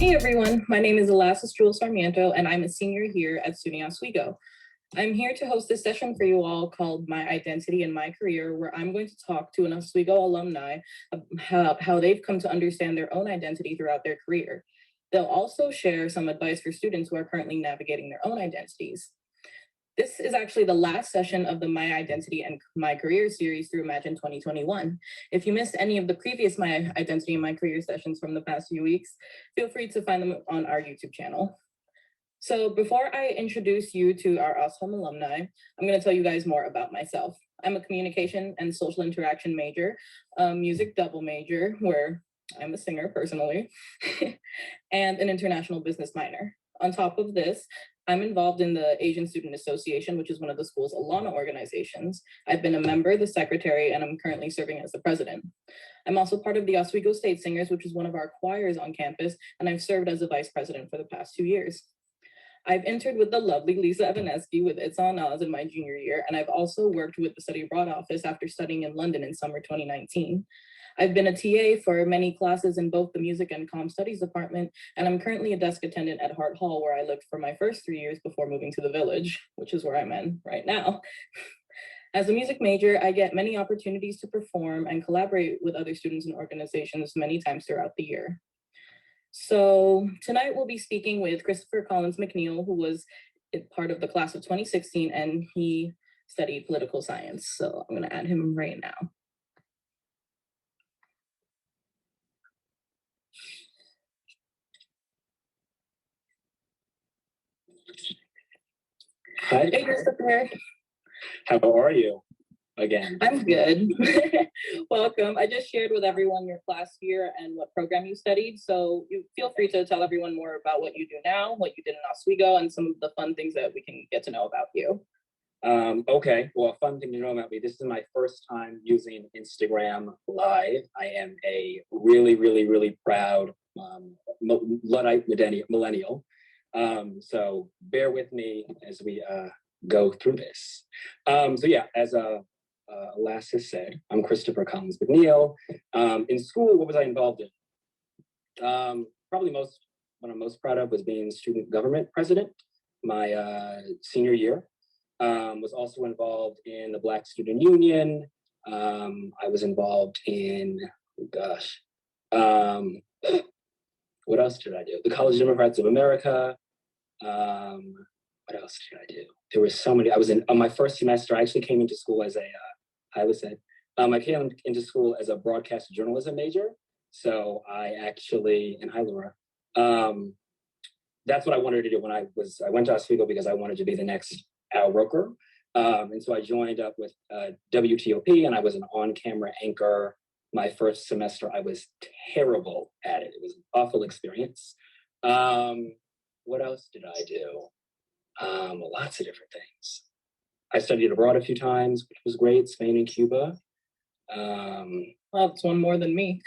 Hey everyone, my name is Alaces Jewel-Sarmiento and I'm a senior here at SUNY Oswego. I'm here to host this session for you all called My Identity and My Career, where I'm going to talk to an Oswego alumni about how they've come to understand their own identity throughout their career. They'll also share some advice for students who are currently navigating their own identities. This is actually the last session of the My Identity and My Career series through Imagine 2021. If you missed any of the previous My Identity and My Career sessions from the past few weeks, feel free to find them on our YouTube channel. So before I introduce you to our OSHOM alumni, I'm going to tell you guys more about myself. I'm a communication and social interaction major, a music double major, where I'm a singer personally, and an international business minor. On top of this, I'm involved in the Asian Student Association, which is one of the school's alumni organizations. I've been a member, the secretary, and I'm currently serving as the president. I'm also part of the Oswego State Singers, which is one of our choirs on campus, and I've served as the vice president for the past 2 years. I've interned with the lovely Lisa Evanesky with It's On Oz in my junior year, and I've also worked with the Study Abroad office after studying in London in summer 2019. I've been a TA for many classes in both the music and comm studies department, and I'm currently a desk attendant at Hart Hall, where I lived for my first 3 years before moving to the Village, which is where I'm in right now. As a music major, I get many opportunities to perform and collaborate with other students and organizations many times throughout the year. So tonight we'll be speaking with Christopher Collins-McNeil, who was part of the class of 2016, and he studied political science. So I'm going to add him right now. Hi. Hey, Christopher. How are you again? I'm good. Welcome. I just shared with everyone your class year and what program you studied. So you feel free to tell everyone more about what you do now, what you did in Oswego, and some of the fun things that we can get to know about you. Okay, well, a fun thing to know about me. This is my first time using Instagram Live. I am a really proud Luddite millennial. So bear with me as we go through this. So yeah, as Alaces said, I'm Christopher Collins-McNeil. In school, what was I involved in? Probably what I'm most proud of was being student government president my senior year. Was also involved in the Black Student Union. I was involved in, what else did I do? The College Democrats of America. What else did I do? There were so many. I was in, on my first semester, I actually came into school as a, I came into school as a broadcast journalism major. So I actually, and hi Laura, that's what I wanted to do when I went to Oswego because I wanted to be the next Al Roker. And so I joined up with WTOP and I was an on-camera anchor. My first semester, I was terrible at it. It was an awful experience. What else did I do? Lots of different things. I studied abroad a few times, which was great, Spain and Cuba. Well, it's one more than me.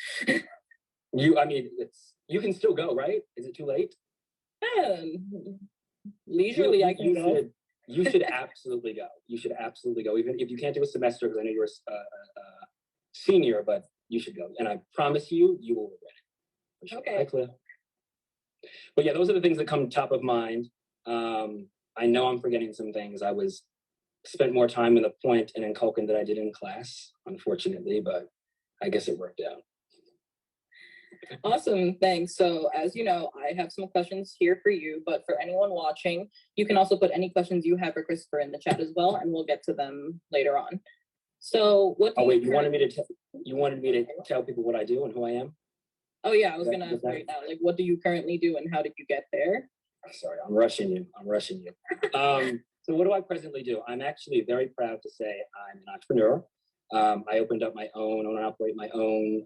You can still go, right? Is it too late? Leisurely, I can go. You should absolutely go. You should absolutely go. Even if you can't do a semester, because I know you're a senior, but you should go. And I promise you, you will regret it. Sure. Okay. Hi, Cliff. But yeah, those are the things that come top of mind. I know I'm forgetting some things. I spent more time in the point and in Culkin than I did in class, unfortunately, but I guess it worked out. Awesome, thanks. So as you know, I have some questions here for you, but for anyone watching, you can also put any questions you have for Christopher in the chat as well, and we'll get to them later on. So what do you wanted me to tell people what I do and who I am? Oh yeah, I was gonna ask right now, like what do you currently do and how did you get there? Sorry, I'm rushing you. So what do I presently do? I'm actually very proud to say I'm an entrepreneur. I opened up my own, and operate my own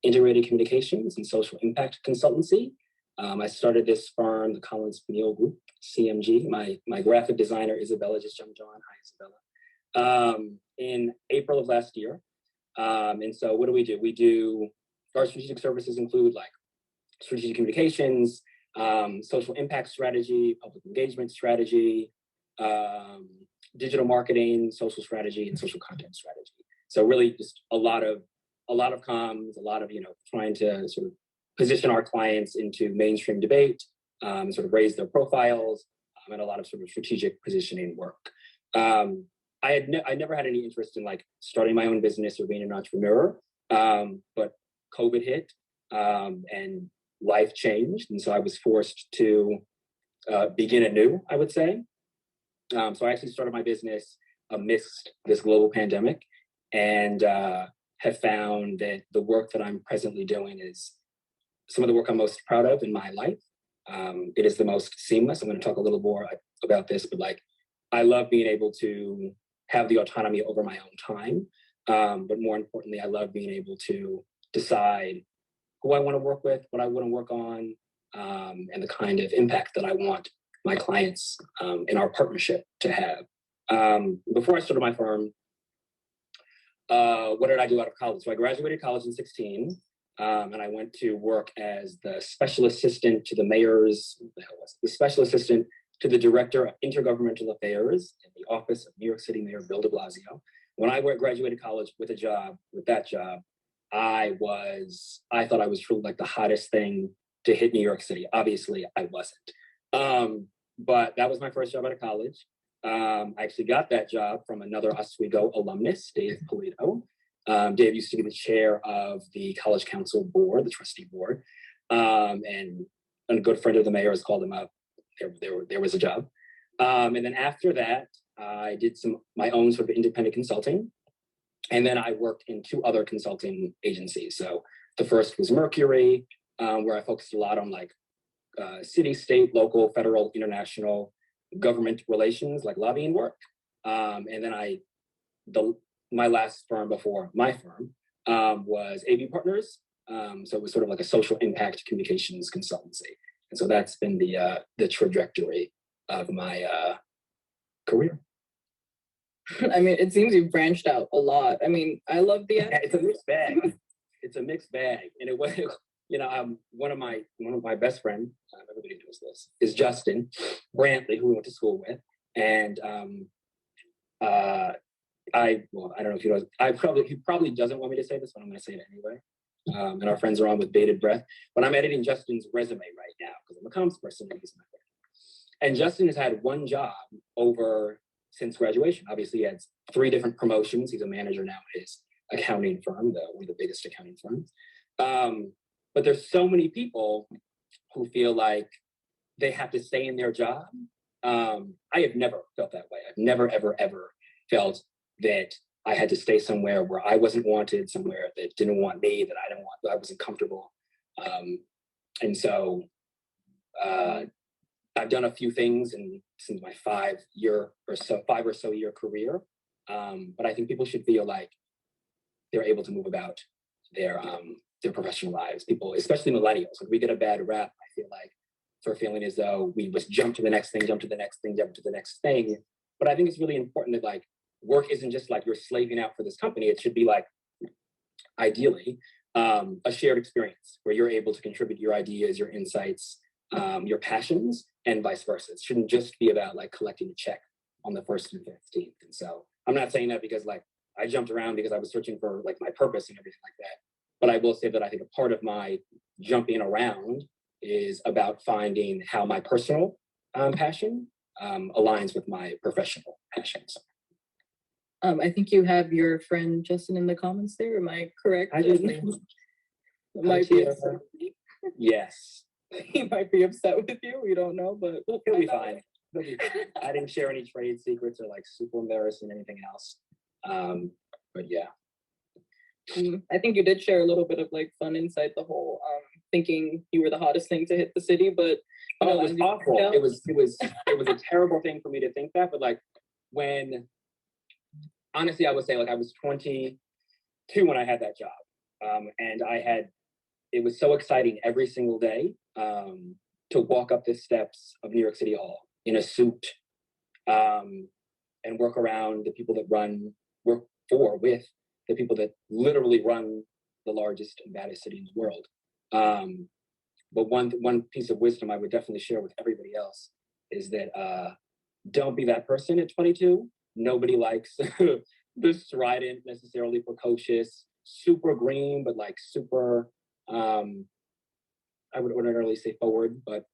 integrated communications and social impact consultancy. I started this firm, the Collins-McNeil Group, CMG. My graphic designer, Isabella, just jumped on. Hi, Isabella. In April of last year. And so what do? We do, our strategic services include like strategic communications, social impact strategy, public engagement strategy, digital marketing, social strategy, and social content strategy. So really just a lot of comms, a lot of, trying to sort of position our clients into mainstream debate, sort of raise their profiles, and a lot of sort of strategic positioning work. I never had any interest in like starting my own business or being an entrepreneur, but COVID hit and life changed. And so I was forced to begin anew, I would say. So I actually started my business amidst this global pandemic, and have found that the work that I'm presently doing is some of the work I'm most proud of in my life. It is the most seamless. I'm going to talk a little more about this, but like, I love being able to have the autonomy over my own time. But more importantly, I love being able to decide who I want to work with, what I want to work on, and the kind of impact that I want my clients in our partnership to have. Before I started my firm, what did I do out of college? So I graduated college in 16, and I went to work as the special assistant to the mayor's, the special assistant to the director of intergovernmental affairs in the office of New York City Mayor Bill de Blasio. When I graduated college with that job, I thought I was truly like the hottest thing to hit New York City. Obviously, I wasn't. But that was my first job out of college. I actually got that job from another Oswego alumnus, Dave Polito. Dave used to be the chair of the College Council board, the trustee board. And a good friend of the mayor's called him up. There was a job. And then after that, I did my own sort of independent consulting. And then I worked in 2 other consulting agencies. So the first was Mercury, where I focused a lot on like city, state, local, federal, international government relations, like lobbying work. And then my last firm before my firm was AV Partners. So it was sort of like a social impact communications consultancy. And so that's been the trajectory of my career. I mean, it seems you've branched out a lot. I mean, I love the. It's a mixed bag. It's a mixed bag, and it was, you know, one of my best friends. Everybody knows this is Justin Brantley, who we went to school with, and I don't know if you know. He probably doesn't want me to say this, but I'm going to say it anyway. And our friends are on with bated breath. But I'm editing Justin's resume right now because I'm a comms person. And Justin has had one job since graduation. Obviously, he had 3 different promotions. He's a manager now at his accounting firm, one of the biggest accounting firms. But there's so many people who feel like they have to stay in their job. I have never felt that way. I've never, ever, ever felt that I had to stay somewhere where I wasn't wanted, somewhere that didn't want me, that I wasn't comfortable. And so I've done a few things since my 5 or so year career. But I think people should feel like they're able to move about their professional lives. People, especially millennials, like we get a bad rap, I feel like, for feeling as though we just jump to the next thing, jump to the next thing, jump to the next thing. But I think it's really important that like work isn't just like you're slaving out for this company. It should be like, ideally, a shared experience where you're able to contribute your ideas, your insights, your passions, and vice versa. It shouldn't just be about like collecting a check on the 1st and 15th. And so I'm not saying that because like I jumped around because I was searching for like my purpose and everything like that. But I will say that I think a part of my jumping around is about finding how my personal passion aligns with my professional passions. I think you have your friend Justin in the comments there. Am I correct? I just might be upset. Yes. He might be upset with you. We don't know, but he'll be fine. He'll be fine. I didn't share any trade secrets or like super embarrassing anything else. But yeah. I think you did share a little bit of like fun insight, the whole thinking you were the hottest thing to hit the city, but it was awful. It was a terrible thing for me to think that, but like when honestly I would say like I was 22 when I had that job. And it was so exciting every single day to walk up the steps of New York City Hall in a suit and work around the people that work with the people that literally run the largest and baddest city in the world. But one piece of wisdom I would definitely share with everybody else is that don't be that person at 22. Nobody likes the strident, necessarily precocious, super green, but like super I would ordinarily say forward, but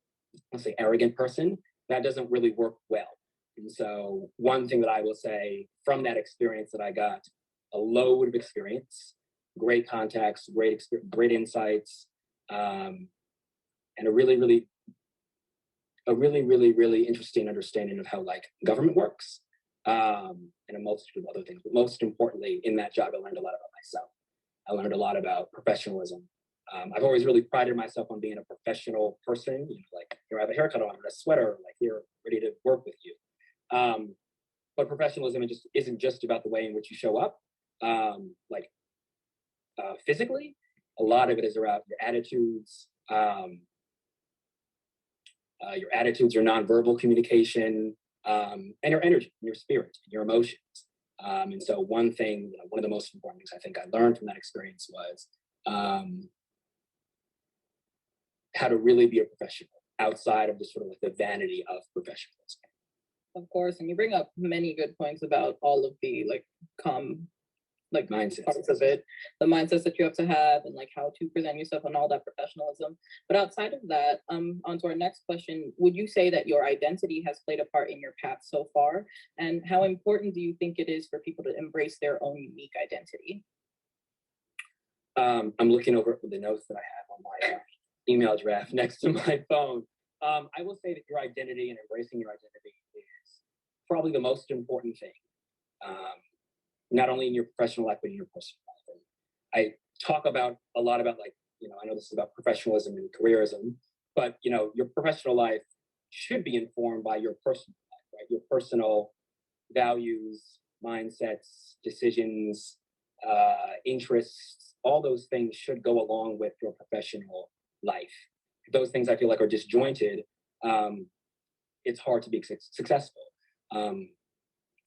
I'll say arrogant person, that doesn't really work well. And so one thing that I will say from that experience that I got, a load of experience, great contacts, great insights, and a really, really interesting understanding of how like government works, and a multitude of other things. But most importantly, in that job, I learned a lot about myself. I learned a lot about professionalism. I've always really prided myself on being a professional person. You know, like, here I have a haircut on, a sweater, like, here, ready to work with you. But professionalism isn't just about the way in which you show up, physically. A lot of it is around your attitudes, your nonverbal communication, and your energy, your spirit, your emotions. And so one thing, one of the most important things I think I learned from that experience was how to really be a professional outside of the sort of like the vanity of professionalism. Of course, and you bring up many good points about all of the Mindsets. Parts of it, the mindsets that you have to have, and like how to present yourself and all that professionalism. But outside of that, on to our next question, would you say that your identity has played a part in your path so far? And how important do you think it is for people to embrace their own unique identity? I'm looking over at the notes that I have on my email draft next to my phone. I will say that your identity and embracing your identity is probably the most important thing. Not only in your professional life, but in your personal life. And I talk a lot about like, I know this is about professionalism and careerism, but your professional life should be informed by your personal life, right? Your personal values, mindsets, decisions, interests, all those things should go along with your professional life. If those things I feel like are disjointed, it's hard to be successful.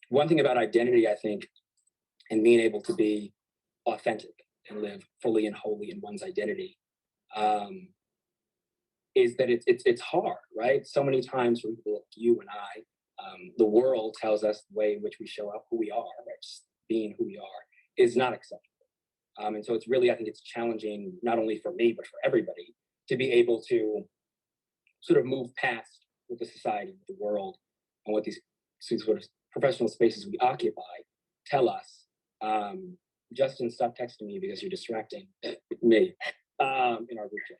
One thing about identity, I think, and being able to be authentic and live fully and wholly in one's identity, is that it's hard, right? So many times for people like you and I, the world tells us the way in which we show up, who we are, right? Just being who we are is not acceptable. And so it's really, I think it's challenging, not only for me, but for everybody, to be able to sort of move past what the society, the world, and what these sort of professional spaces we occupy tell us. Justin, stop texting me because you're distracting me in our group chat.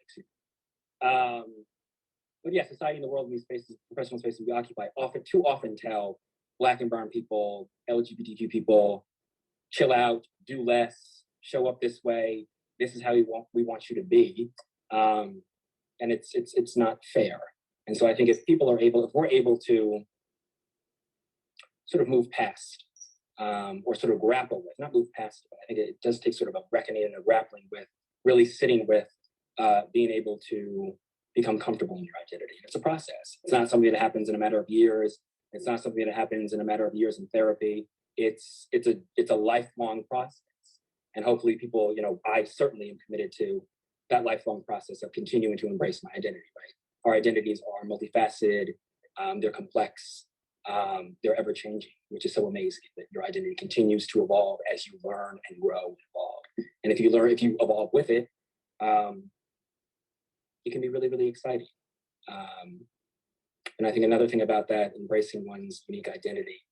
But yeah, society and the world in these spaces, professional spaces we occupy, too often tell Black and brown people, LGBTQ people, chill out, do less, show up this way. This is how we want you to be, and it's not fair. And so I think if we're able to sort of move past, or sort of grapple with, not move past, but I think it does take sort of a reckoning and a grappling with, really sitting with being able to become comfortable in your identity. It's a process. It's not something that happens in a matter of years. It's not something that happens in a matter of years in therapy. It's a lifelong process. And hopefully people, I certainly am committed to that lifelong process of continuing to embrace my identity, right? Our identities are multifaceted, they're complex, they're ever changing, which is so amazing that your identity continues to evolve as you learn and grow and evolve. And if you evolve with it, it can be really, really exciting. And I think another thing about that, embracing one's unique identity,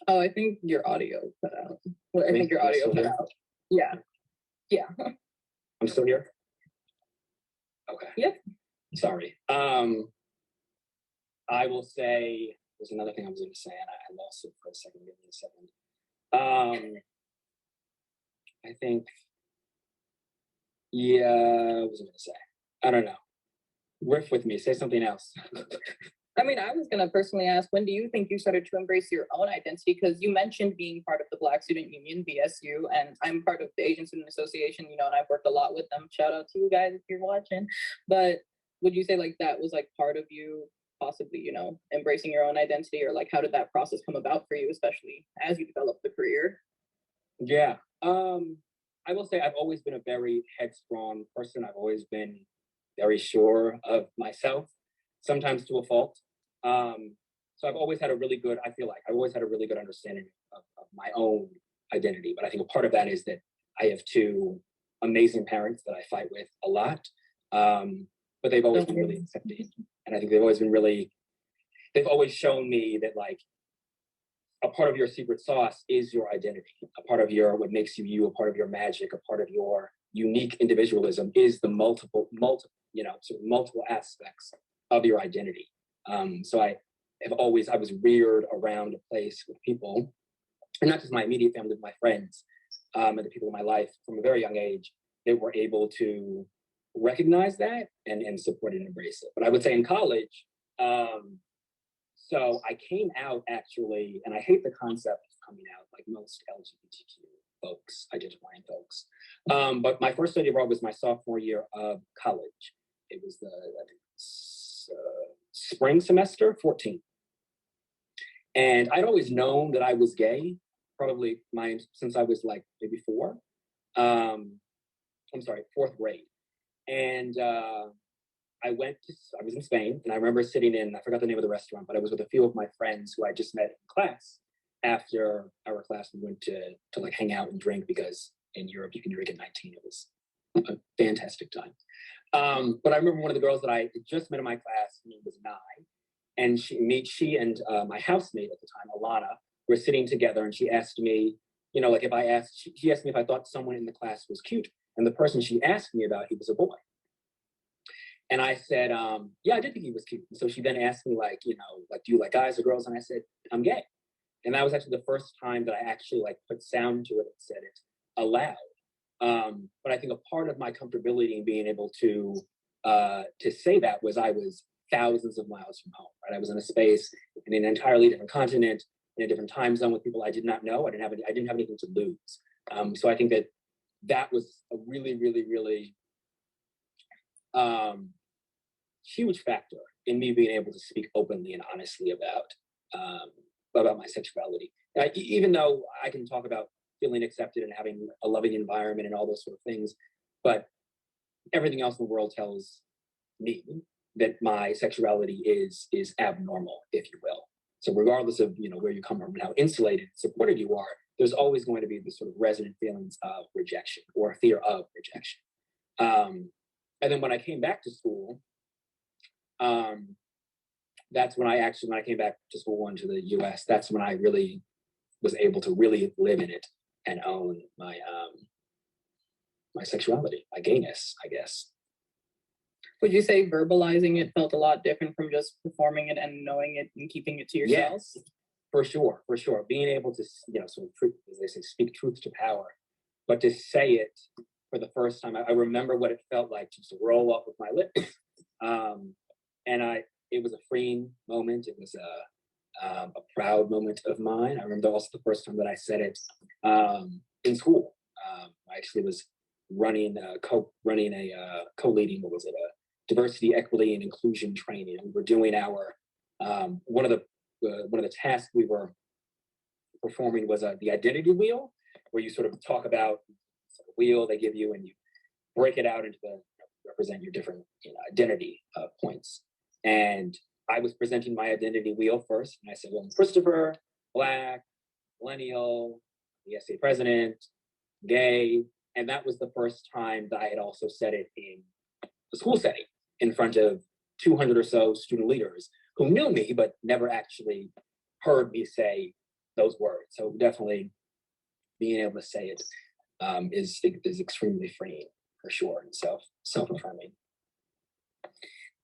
I think your audio cut out. I think your audio cut out. Yeah. I'm still here? Okay. Yep. Sorry. I will say, there's another thing I was going to say, and I lost it for a second. Give me a second. I think, what was I going to say? I don't know. Riff with me. Say something else. I mean, I was going to personally ask, when do you think you started to embrace your own identity? Because you mentioned being part of the Black Student Union, BSU, and I'm part of the Asian Student Association, and I've worked a lot with them. Shout out to you guys if you're watching. But would you say like that was like part of you possibly, embracing your own identity, or like how did that process come about for you, especially as you developed the career? Yeah. I will say I've always been a very headstrong person. I've always been very sure of myself, sometimes to a fault. So I've always had I've always had a really good understanding of my own identity. But I think a part of that is that I have two amazing parents that I fight with a lot, but they've always been really accepting. And I think they've always shown me that like a part of your secret sauce is your identity, a part of what makes you you, a part of your magic, a part of your unique individualism is the multiple, sort of multiple aspects of your identity. So I was reared around a place with people, and not just my immediate family, but my friends, and the people in my life from a very young age that were able to recognize that and support it and embrace it. But I would say in college, so I came out actually, and I hate the concept of coming out like most LGBTQ folks, identifying folks. But my first study abroad was my sophomore year of college. It was spring semester 14. And I'd always known that I was gay, probably since I was like maybe fourth grade. And I was in Spain, and I remember sitting I forgot the name of the restaurant, but I was with a few of my friends who I just met in class. After our class, we went to like hang out and drink, because in Europe you can drink at 19. It was a fantastic time. But I remember one of the girls that I had just met in my class, her name was Nye, and she and my housemate at the time, Alana, were sitting together, and she asked me, she asked me if I thought someone in the class was cute, and the person she asked me about, he was a boy. And I said, yeah, I did think he was cute. And so she then asked me, do you like guys or girls? And I said, I'm gay. And that was actually the first time that I actually put sound to it and said it aloud. But I think a part of my comfortability in being able to say that was I was thousands of miles from home, right? I was in a space in an entirely different continent, in a different time zone with people I did not know. I didn't have anything to lose. So I think that was a really, really, really huge factor in me being able to speak openly and honestly about my sexuality. Even though I can talk about feeling accepted and having a loving environment and all those sort of things, but everything else in the world tells me that my sexuality is abnormal, if you will. So regardless of where you come from and how insulated and supported you are, there's always going to be this sort of resonant feelings of rejection or fear of rejection. And then when I came back to school, that's when when I came back to school and to the US, that's when I really was able to really live in it and own my sexuality, my gayness, I guess. Would you say verbalizing it felt a lot different from just performing it and knowing it and keeping it to yourself? Yes, for sure. Being able to, sort of, as they say, speak truth to power, but to say it for the first time, I remember what it felt like to just roll off with my lips. And it was a freeing moment. It was a proud moment of mine. I remember also the first time that I said it in school. I actually was co-leading, what was it, a diversity, equity, and inclusion training. And we were doing our one of the tasks we were performing was the identity wheel, where you sort of talk about the wheel they give you and you break it out into represent your different identity points. And I was presenting my identity wheel first, and I said, well, I'm Christopher, Black, millennial, the SA president, gay. And that was the first time that I had also said it in the school setting in front of 200 or so student leaders who knew me, but never actually heard me say those words. So definitely being able to say it is extremely freeing, for sure, and self-affirming.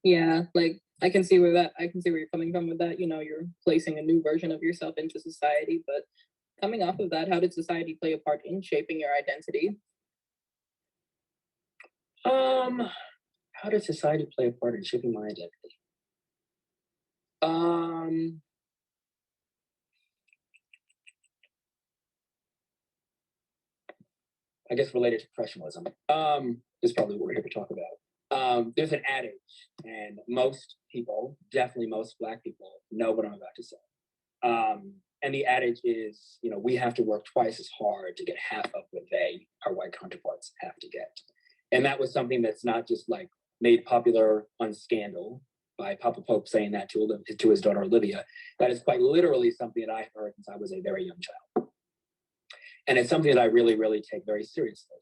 Yeah, I can see where you're coming from with that. You're placing a new version of yourself into society, but coming off of that, how did society play a part in shaping your identity? How did society play a part in shaping my identity? I guess related to professionalism. Is probably what we're here to talk about. There's an adage, and most people, definitely most Black people, know what I'm about to say. And the adage is, we have to work twice as hard to get half of what our white counterparts, have to get. And that was something that's not just made popular on Scandal by Papa Pope saying that to his daughter Olivia. That is quite literally something that I heard since I was a very young child. And it's something that I really, really take very seriously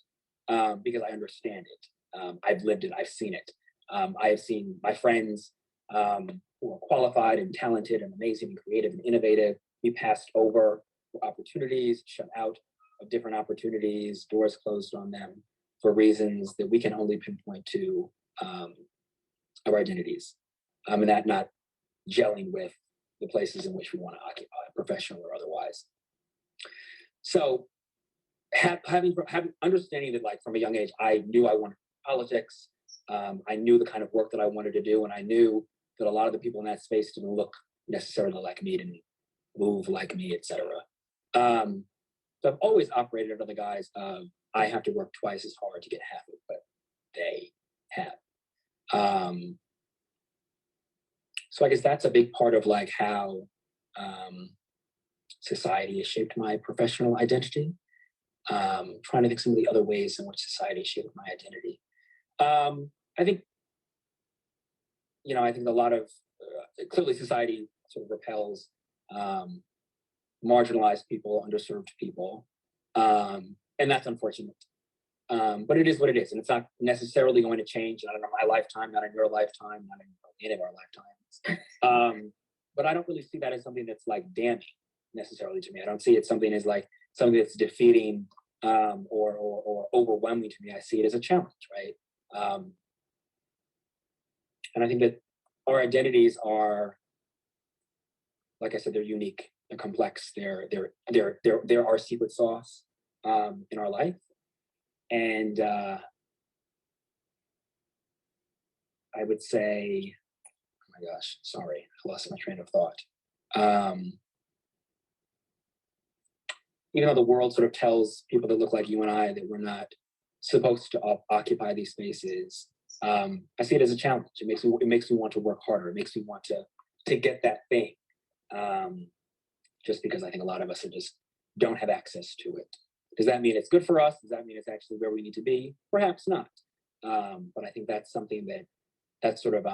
because I understand it. I've lived it. I've seen it. I have seen my friends who are qualified and talented and amazing and creative and innovative be passed over for opportunities, shut out of different opportunities, doors closed on them for reasons that we can only pinpoint to our identities, and that not gelling with the places in which we want to occupy, professional or otherwise. So having understanding that, like, from a young age, I knew I wanted politics. I knew the kind of work that I wanted to do, and I knew that a lot of the people in that space didn't look necessarily like me, didn't move like me, etc. So I've always operated under the guise of I have to work twice as hard to get half of what they have. So I guess that's a big part of like how society has shaped my professional identity. Trying to think some of the other ways in which society shaped my identity. I think, I think a lot of, clearly society sort of repels marginalized people, underserved people. And that's unfortunate. But it is what it is. And it's not necessarily going to change, not in my lifetime, not in your lifetime, not in any of our lifetimes. But I don't really see that as something that's like damning necessarily to me. I don't see it something as like something that's defeating or overwhelming to me. I see it as a challenge, right? And I think that our identities are, like I said, they're unique, they're complex, they're our secret sauce in our life. And I would say, oh my gosh, sorry, I lost my train of thought. Even though the world sort of tells people that look like you and I that we're not supposed to occupy these spaces, I see it as a challenge. It makes me want to work harder. It makes me want to get that thing, just because I think a lot of us don't have access to it. Does that mean it's good for us? Does that mean it's actually where we need to be? Perhaps not. But I think that's something that's sort of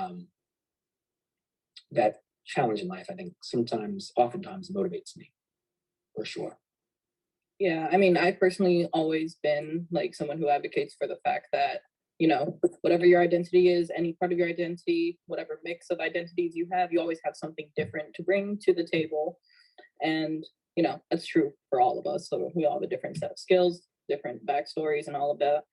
that challenge in life, I think oftentimes motivates me, for sure. Yeah, I mean, I've personally always been like someone who advocates for the fact that, whatever your identity is, any part of your identity, whatever mix of identities you always have something different to bring to the table. And, that's true for all of us. So we all have a different set of skills, different backstories and all of that.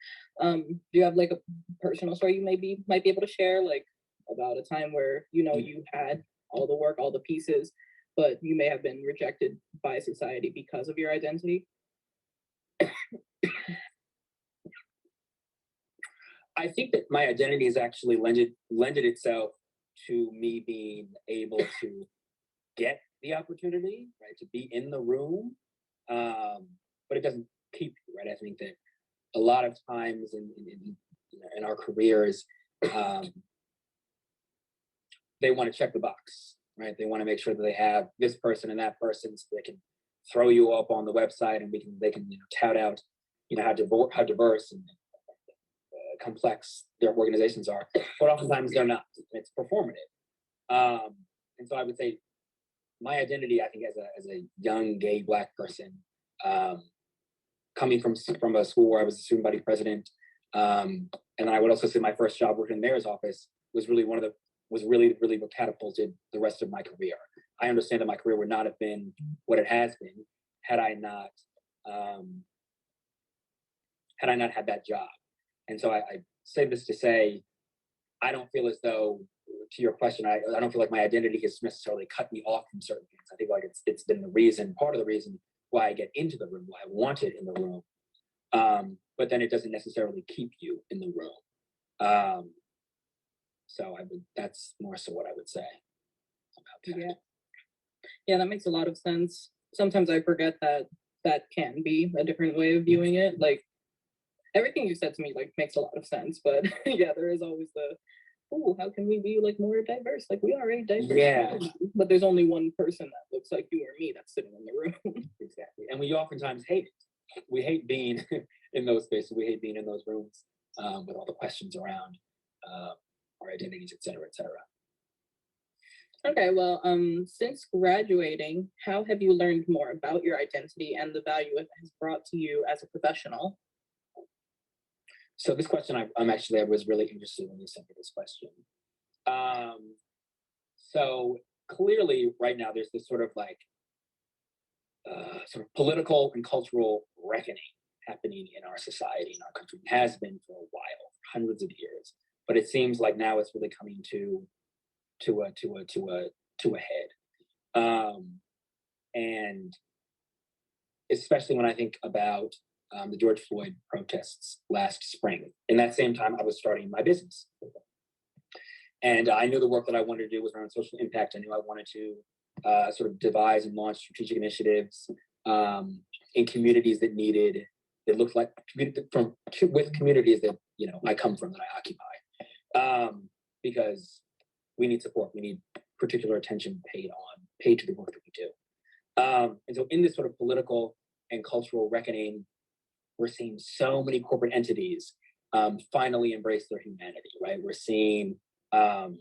Do you have like a personal story you might be able to share, like about a time where, you had all the work, all the pieces, but you may have been rejected by society because of your identity? I think that my identity has actually lended itself to me being able to get the opportunity, right, to be in the room, but it doesn't keep you, right? I think that a lot of times in our careers, they want to check the box, right? They want to make sure that they have this person and that person, so they can throw you up on the website and they can tout out how diverse and complex their organizations are, but oftentimes they're not. It's performative, and so I would say my identity, I think, as a young gay Black person, coming from a school where I was the student body president, and I would also say my first job working in the mayor's office was really really what catapulted the rest of my career. I understand that my career would not have been what it has been had I not had that job. And so I say this to say, I don't feel as though, to your question, I don't feel like my identity has necessarily cut me off from certain things. I think like it's been part of the reason why I get into the room, why I want it in the room. But then it doesn't necessarily keep you in the room. So that's more so what I would say about that. Yeah, that makes a lot of sense. Sometimes I forget that can be a different way of viewing it. Like, everything you said to me like makes a lot of sense, but yeah, there is always how can we be like more diverse? Like, we are already diverse. Yeah. But there's only one person that looks like you or me that's sitting in the room. Exactly. And we oftentimes hate it. We hate being in those spaces. We hate being in those rooms with all the questions around our identities, et cetera, et cetera. Okay, well, since graduating, how have you learned more about your identity and the value it has brought to you as a professional? So this question, I was really interested when you sent me this question. Um, so clearly, right now, there's this sort of like sort of political and cultural reckoning happening in our society, in our country. It has been for a while, for hundreds of years, but it seems like now it's really coming to a head. Um, and especially when I think about the George Floyd protests last spring. In that same time, I was starting my business. And I knew the work that I wanted to do was around social impact. I knew I wanted to sort of devise and launch strategic initiatives in communities that looked like with communities that I come from, that I occupy, because we need support. We need particular attention paid to the work that we do. And so in this sort of political and cultural reckoning, we're seeing so many corporate entities finally embrace their humanity, right? We're seeing all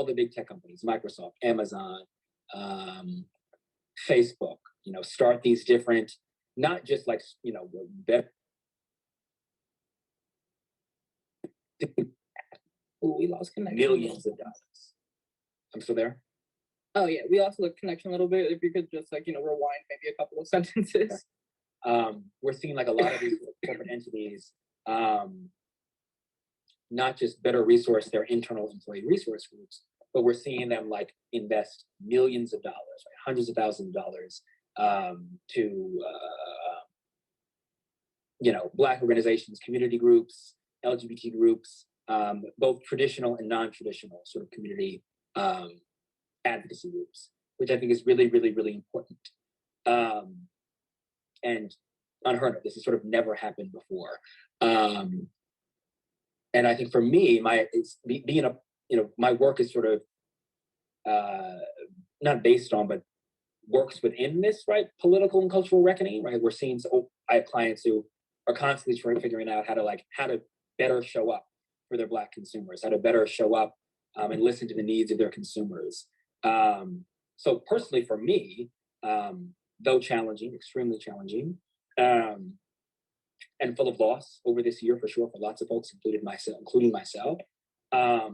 the big tech companies, Microsoft, Amazon, Facebook, start these different, not just like, better. Ooh, we lost connection. Millions of dollars. I'm still there? Oh yeah, we lost the connection a little bit. If you could just rewind maybe a couple of sentences. We're seeing like a lot of these corporate entities not just better resource their internal employee resource groups, but we're seeing them like invest millions of dollars, right, hundreds of thousands of dollars to Black organizations, community groups, LGBT groups, both traditional and non-traditional sort of community advocacy groups, which I think is really, really, really important. And unheard of. This has sort of never happened before. And I think for me, my work is sort of not based on, but works within this, right, political and cultural reckoning, right? We're seeing, so I have clients who are constantly figuring out how to better show up for their Black consumers, how to better show up and listen to the needs of their consumers. So personally for me, though challenging, extremely challenging, and full of loss over this year for sure for lots of folks, including myself. I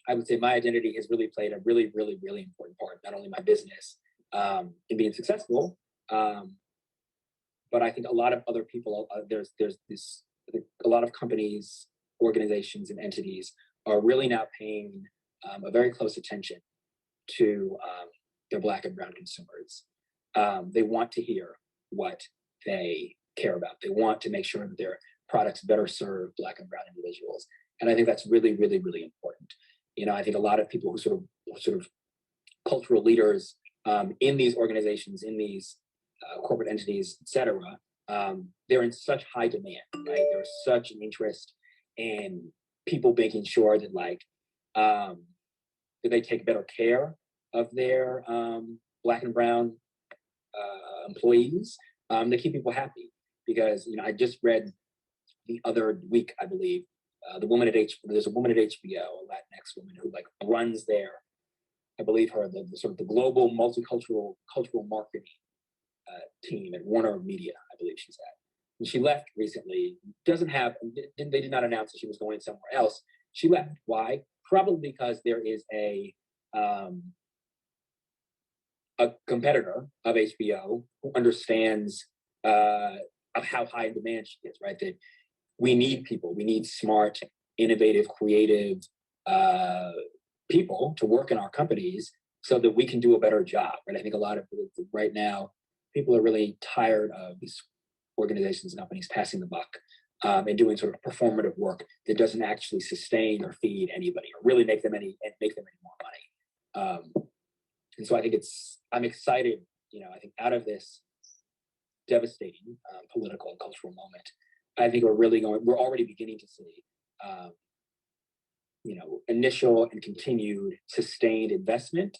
would say my identity has really played a really, really, really important part, not only my business in being successful, but I think a lot of other people, there's this, a lot of companies, organizations, and entities are really now paying a very close attention to their Black and brown consumers. They want to hear what they care about. They want to make sure that their products better serve Black and brown individuals. And I think that's really, really, really important. I think a lot of people who sort of cultural leaders in these organizations, in these corporate entities, et cetera, they're in such high demand, right? There's such an interest in people making sure that that they take better care of their Black and brown employees. They keep people happy because I just read the other week, I believe, there's a woman at HBO, a Latinx woman who runs their, I believe the sort of the global cultural marketing team at Warner Media, I believe she's at. And she left recently. They did not announce that she was going somewhere else. She left. Why? Probably because there is a competitor of HBO who understands of how high in demand she is, right? That we need people. We need smart, innovative, creative people to work in our companies so that we can do a better job, right? I think a lot of right now, people are really tired of these organizations and companies passing the buck and doing sort of performative work that doesn't actually sustain or feed anybody or really make them any more money. And so I think I'm excited, I think out of this devastating political and cultural moment, I think we're already beginning to see, initial and continued sustained investment,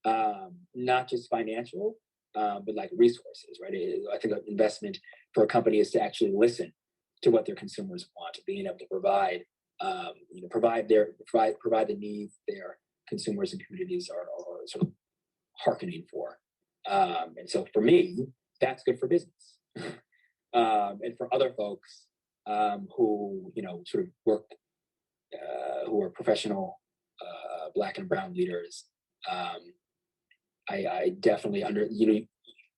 not just financial, but resources, right? I think an investment for a company is to actually listen to what their consumers want, being able to provide the needs consumers and communities are sort of hearkening for. And so for me, that's good for business. And for other folks who, sort of work, who are professional Black and brown leaders, I definitely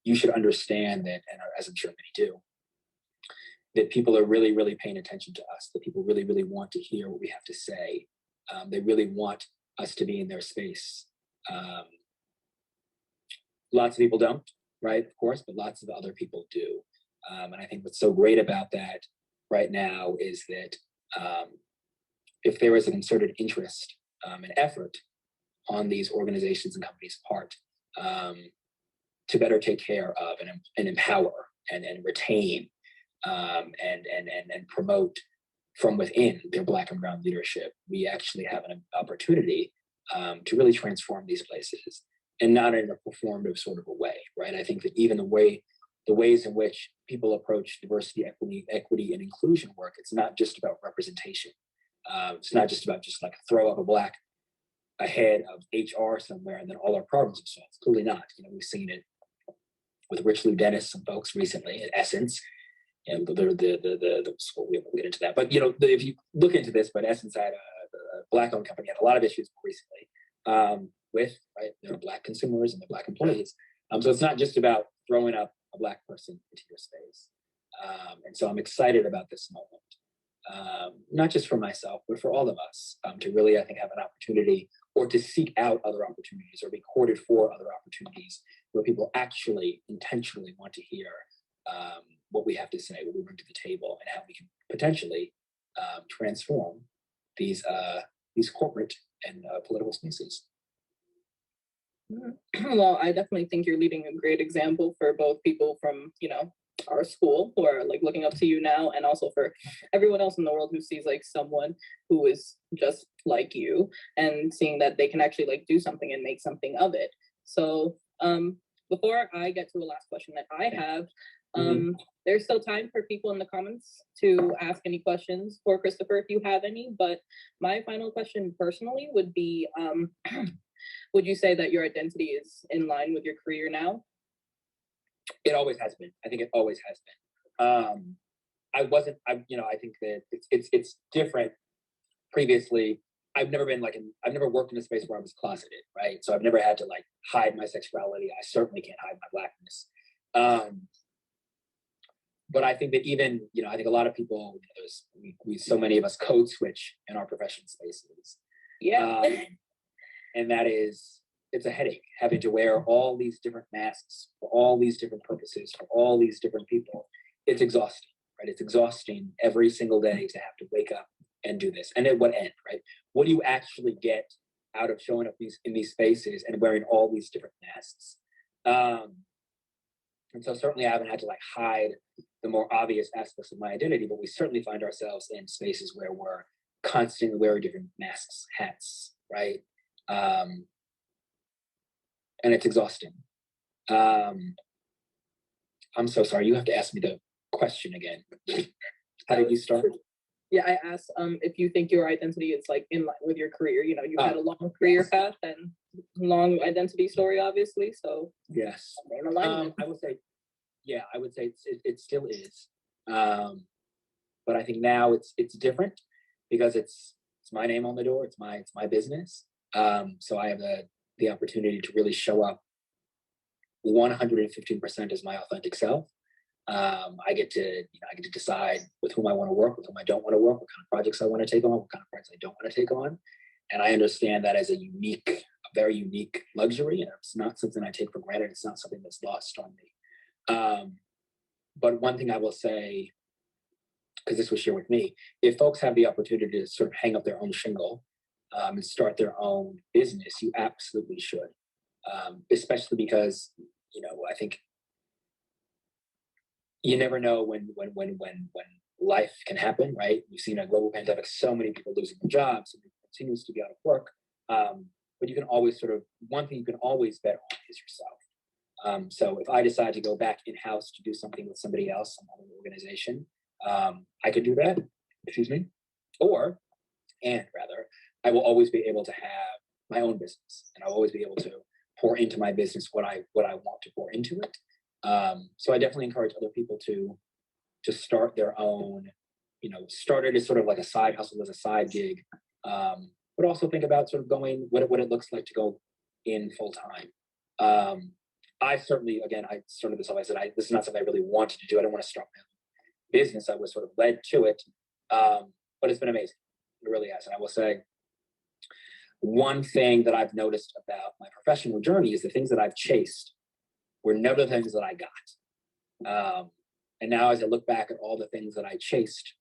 you should understand that, and as I'm sure many do, that people are really, really paying attention to us, that people really, really want to hear what we have to say. They really want us to be in their space. Lots of people don't, right? Of course, but lots of other people do. And I think what's so great about that right now is that if there is a concerted interest and effort on these organizations and companies' part to better take care of and empower and retain and promote from within their Black and brown leadership, we actually have an opportunity to really transform these places, and not in a performative sort of a way, right? I think that even the ways in which people approach diversity, equity, and inclusion work, it's not just about representation. It's not just about just like throw up a Black ahead of HR somewhere and then all our problems are solved. Clearly not. We've seen it with Rich Lou Dennis and folks recently at Essence. And we won't get into that. But if you look into this, but Essence had a Black-owned company, had a lot of issues recently with their Black consumers and their Black employees. So it's not just about throwing up a Black person into your space. And so I'm excited about this moment, not just for myself, but for all of us, to really, I think, have an opportunity or to seek out other opportunities or be courted for other opportunities where people actually intentionally want to hear what we have to say, what we bring to the table, and how we can potentially transform these corporate and political spaces. Well, I definitely think you're leading a great example for both people from, our school who are like looking up to you now, and also for everyone else in the world who sees like someone who is just like you and seeing that they can actually like do something and make something of it. So before I get to the last question that I have, there's still time for people in the comments to ask any questions for Christopher if you have any. But my final question personally would be, would you say that your identity is in line with your career now? It always has been. I think it always has been. I think that it's different. Previously, I've never worked in a space where I was closeted, right? So I've never had to like hide my sexuality. I certainly can't hide my Blackness. But I think that even, I think a lot of people, so many of us code switch in our profession spaces. Yeah. And that is, it's a headache having to wear all these different masks for all these different purposes, for all these different people. It's exhausting, right? It's exhausting every single day to have to wake up and do this. And at what end, right? What do you actually get out of showing up in these spaces and wearing all these different masks? And so certainly I haven't had to like hide the more obvious aspects of my identity, but we certainly find ourselves in spaces where we're constantly wearing different masks, hats, right? And it's exhausting. I'm so sorry. You have to ask me the question again. How did you start? Yeah, I asked if you think your identity is like in line with your career. You had a long career path and long identity story, obviously. So yes, I would say, it still is. But I think now it's different because it's my name on the door. It's my business. So I have the opportunity to really show up 115% as my authentic self. I get to decide with whom I want to work, with whom I don't want to work, what kind of projects I want to take on, what kind of projects I don't want to take on. And I understand that as a very unique luxury, and it's not something I take for granted. It's not something that's lost on me. But one thing I will say, because this was shared with me, if folks have the opportunity to sort of hang up their own shingle and start their own business, you absolutely should. Especially because, I think you never know when life can happen, right? We've seen a global pandemic, so many people losing their jobs, and it continues to be out of work. But you can always one thing you can always bet on is yourself. So if I decide to go back in-house to do something with somebody else, some other organization, I could do that, and I will always be able to have my own business, and I'll always be able to pour into my business what I want to pour into it. So I definitely encourage other people to start their own, start it as sort of like a side hustle, as a side gig, but also think about sort of going what it looks like to go in full time. I certainly, again, I started this off. I said this is not something I really wanted to do. I don't want to start my own business. I was sort of led to it, but it's been amazing. It really has. And I will say, one thing that I've noticed about my professional journey is the things that I've chased were never the things that I got. And now as I look back at all the things that I chased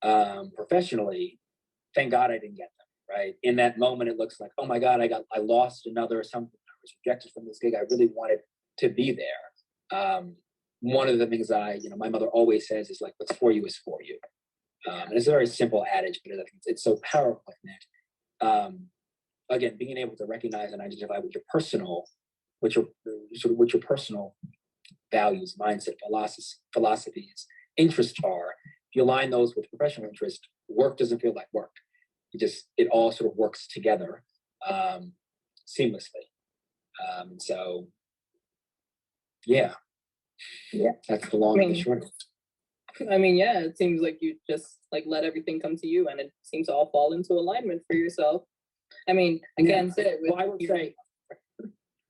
professionally, thank God I didn't get them, right? In that moment, it looks like, oh my God, I lost another something. I was rejected from this gig. I really wanted to be there. One of the things my mother always says is like, what's for you is for you. And it's a very simple adage, but it's so powerful in it. Again, being able to recognize and identify what your personal values, mindset, philosophies, interests are. If you align those with professional interest, work doesn't feel like work. It all sort of works together seamlessly. And so, yeah, that's the long and the short of it. I mean, yeah, it seems like you just like let everything come to you, and it seems to all fall into alignment for yourself. I mean, again, I would say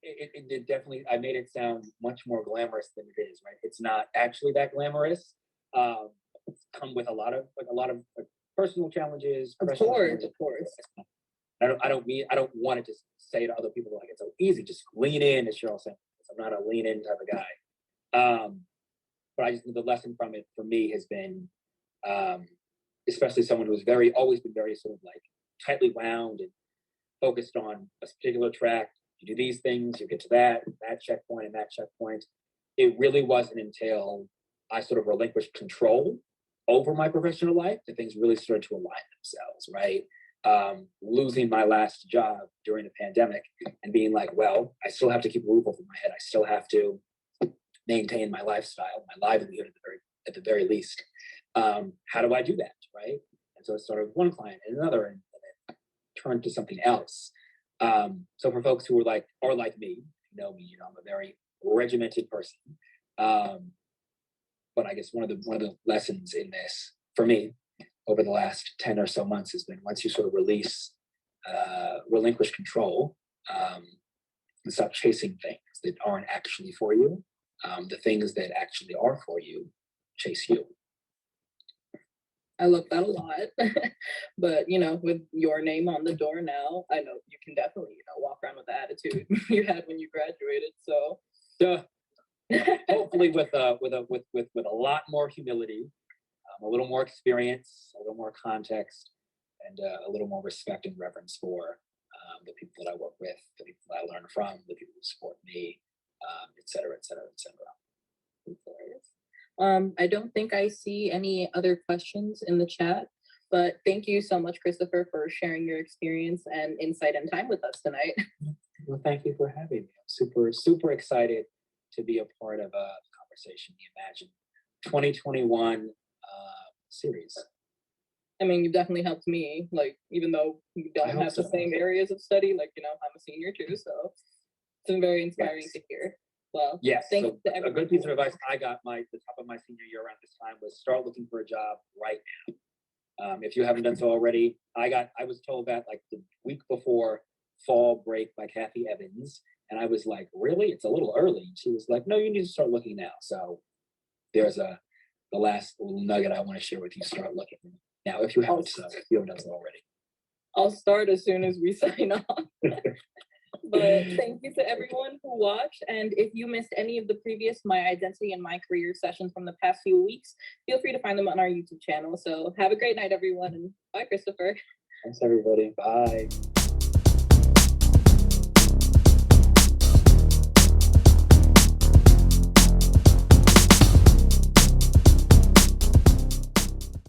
it definitely, I made it sound much more glamorous than it is, right? It's not actually that glamorous. It's come with a lot of personal challenges. Of course. I don't want to just say to other people like it's so easy, just lean in, as Cheryl said. I'm not a lean in type of guy. But I just think the lesson from it for me has been, especially someone who's always been very sort of like tightly wound and focused on a particular track. You do these things, you get to that checkpoint and that checkpoint. It really wasn't until I sort of relinquished control over my professional life that things really started to align themselves, right? Losing my last job during the pandemic and being like, well, I still have to keep a roof over my head. I still have to maintain my lifestyle, my livelihood at the very least. How do I do that, right? And so it started with one client and another, and then turned to something else. So for folks who are like me, know me, I'm a very regimented person. But I guess one of the lessons in this for me over the last 10 or so months has been once you sort of relinquish control, and stop chasing things that aren't actually for you, the things that actually are for you chase you. I love that a lot. But, with your name on the door now, I know you can definitely, walk around with the attitude you had when you graduated. So hopefully with a lot more humility, a little more experience, a little more context, and a little more respect and reverence for the people that I work with, the people that I learn from, the people who support me, et cetera, et cetera, et cetera. I don't think I see any other questions in the chat, but thank you so much, Christopher, for sharing your experience and insight and time with us tonight. Well, thank you for having me. I'm super, super excited to be a part of the conversation, the Imagine 2021 series. I mean, you've definitely helped me, even though we don't have the same areas of study, I'm a senior too, so it's been very inspiring to hear. Well, yes. Thank you to a good piece of advice I got the top of my senior year around this time was start looking for a job right now. If you haven't done so already, I was told that the week before Fall Break by Kathy Evans, and I was like, really? It's a little early. And she was like, no, you need to start looking now. So there's the last little nugget I want to share with you. Start looking now if you haven't done so already. I'll start as soon as we sign off. But thank you to everyone who watched. And if you missed any of the previous My Identity and My Career sessions from the past few weeks, feel free to find them on our YouTube channel. So have a great night, everyone. And bye, Christopher. Thanks, everybody. Bye.